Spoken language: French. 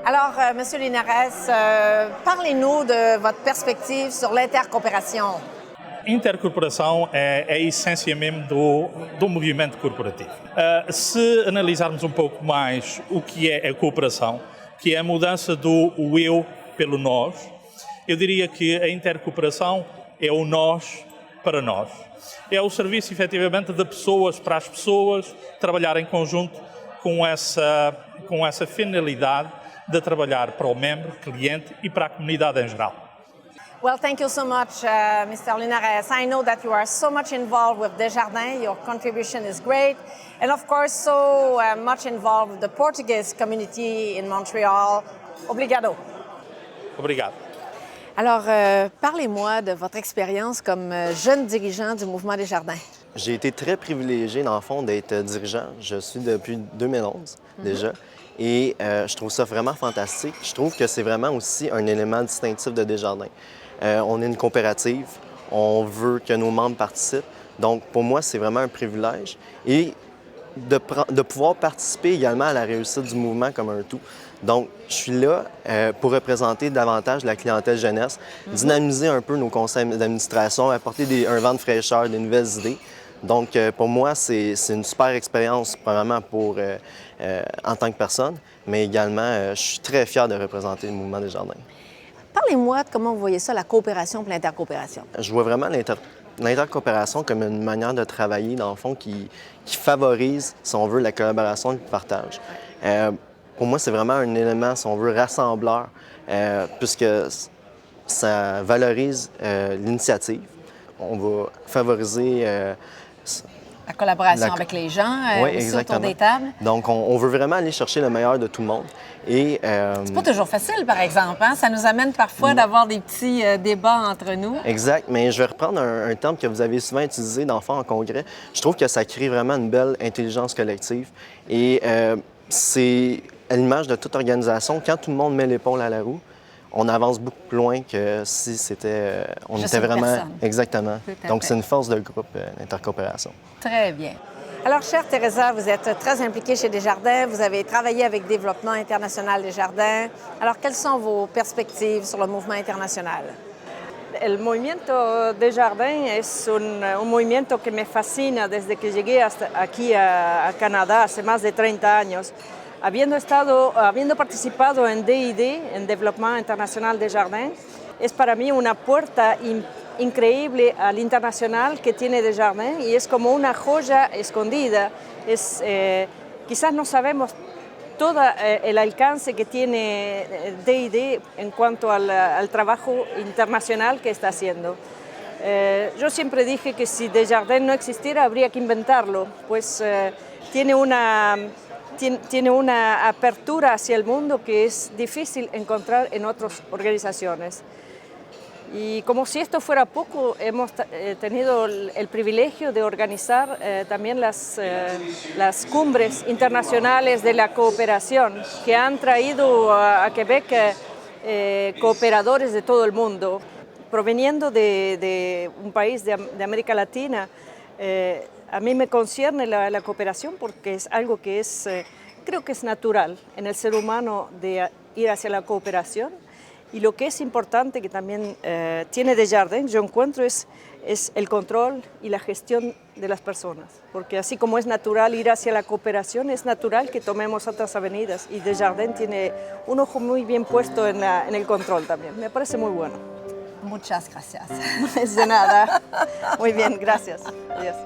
Alors, Monsieur Linares, parlez-nous de votre perspective sur l'intercoopération. Intercorporação é a essência mesmo do movimento corporativo. Se analisarmos um pouco mais o que é a cooperação, que é a mudança do o eu pelo nós, eu diria que a intercooperação é o nós para nós. É o serviço, efetivamente, de pessoas para as pessoas, trabalhar em conjunto com essa finalidade de trabalhar para o membro, cliente e para a comunidade em geral. Well, thank you so much, Mr. Linares. I know that you are so much involved with Desjardins. Your contribution is great. And of course, so much involved with the Portuguese community in Montreal. Obrigado. Obrigado. Alors, parlez-moi de votre expérience comme jeune dirigeant du mouvement Desjardins. J'ai été très privilégié, dans le fond, d'être dirigeant. Je suis depuis 2011 déjà. Et je trouve ça vraiment fantastique. Je trouve que c'est vraiment aussi un élément distinctif de Desjardins. On est une coopérative, on veut que nos membres participent. Donc, pour moi, c'est vraiment un privilège. Et de pouvoir participer également à la réussite du mouvement comme un tout. Donc, je suis là pour représenter davantage la clientèle jeunesse, dynamiser un peu nos conseils d'administration, apporter un vent de fraîcheur, des nouvelles idées. Donc, pour moi, c'est une super expérience, premièrement en tant que personne, mais également, je suis très fier de représenter le mouvement Desjardins. Parlez-moi de comment vous voyez ça, la coopération et l'intercoopération. Je vois vraiment l'intercoopération comme une manière de travailler, dans le fond, qui favorise, si on veut, la collaboration et le partage. Pour moi, c'est vraiment un élément, si on veut, rassembleur, puisque ça valorise l'initiative. On va favoriser la collaboration avec les gens, oui, aussi autour des tables. Donc, on veut vraiment aller chercher le meilleur de tout le monde. Et c'est pas toujours facile, par exemple. Hein? Ça nous amène parfois d'avoir des petits débats entre nous. Exact. Mais je vais reprendre un terme que vous avez souvent utilisé dans le fond en congrès. Je trouve que ça crée vraiment une belle intelligence collective. Et c'est à l'image de toute organisation, quand tout le monde met l'épaule à la roue, on avance beaucoup plus loin que si c'était... on juste était vraiment... Personne. Exactement. Donc, c'est une force de groupe, l'intercoopération. Très bien. Alors, chère Teresa, vous êtes très impliquée chez Desjardins. Vous avez travaillé avec Développement international Desjardins. Alors, quelles sont vos perspectives sur le mouvement international? El movimiento Desjardins es un movimiento que me fascina desde que llegué aquí a Canadá hace más de 30 años. Habiendo participado en DID, en Développement international Desjardins, es para mí una puerta increíble al internacional que tiene Desjardins y es como una joya escondida. Quizás no sabemos todo el alcance que tiene DID en cuanto al trabajo internacional que está haciendo. Yo siempre dije que si Desjardins no existiera habría que inventarlo, pues tiene una apertura hacia el mundo que es difícil encontrar en otras organizaciones. Y como si esto fuera poco, hemos tenido el privilegio de organizar también las cumbres internacionales de la cooperación, que han traído a Quebec cooperadores de todo el mundo. Proveniendo de un país de América Latina, a mí me concierne la cooperación porque es algo que creo que es natural en el ser humano de ir hacia la cooperación. Y lo que es importante que también tiene Desjardins, yo encuentro, es el control y la gestión de las personas. Porque así como es natural ir hacia la cooperación, es natural que tomemos otras avenidas. Y Desjardins tiene un ojo muy bien puesto en el control también. Me parece muy bueno. Muchas gracias. De nada. Muy bien, gracias. Adiós.